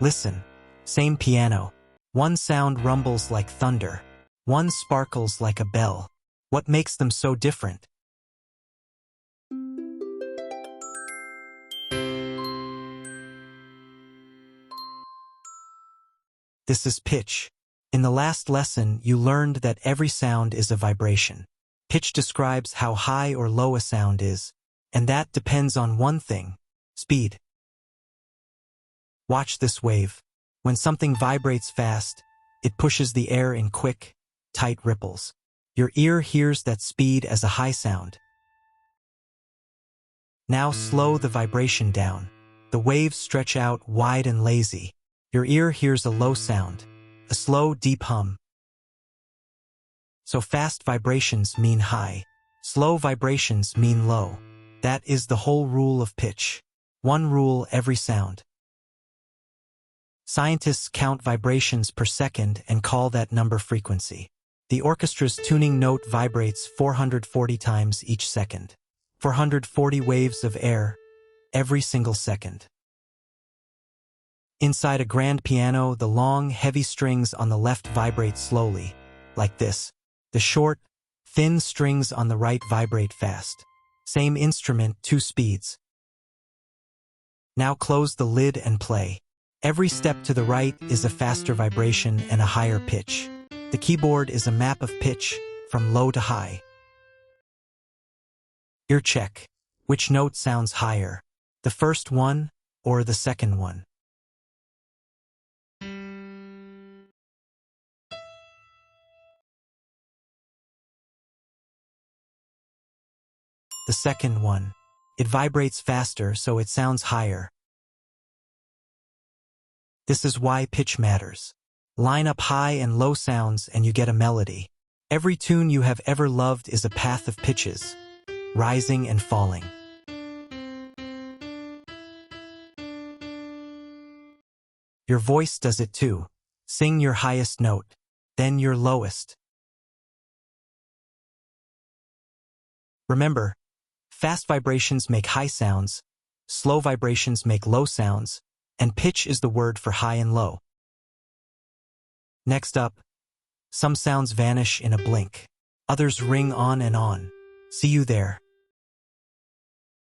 Listen. Same piano. One sound rumbles like thunder. One sparkles like a bell. What makes them so different? This is pitch. In the last lesson, you learned that every sound is a vibration. Pitch describes how high or low a sound is, and that depends on one thing: speed. Watch this wave. When something vibrates fast, it pushes the air in quick, tight ripples. Your ear hears that speed as a high sound. Now slow the vibration down. The waves stretch out wide and lazy. Your ear hears a low sound, a slow, deep hum. So fast vibrations mean high. Slow vibrations mean low. That is the whole rule of pitch. One rule every sound. Scientists count vibrations per second and call that number frequency. The orchestra's tuning note vibrates 440 times each second. 440 waves of air, every single second. Inside a grand piano, the long, heavy strings on the left vibrate slowly, like this. The short, thin strings on the right vibrate fast. Same instrument, two speeds. Now close the lid and play. Every step to the right is a faster vibration and a higher pitch. The keyboard is a map of pitch, from low to high. Ear check. Which note sounds higher? The first one or the second one? The second one. It vibrates faster, so it sounds higher. This is why pitch matters. Line up high and low sounds and you get a melody. Every tune you have ever loved is a path of pitches, rising and falling. Your voice does it too. Sing your highest note, then your lowest. Remember, fast vibrations make high sounds, slow vibrations make low sounds, and pitch is the word for high and low. Next up, some sounds vanish in a blink. Others ring on and on. See you there.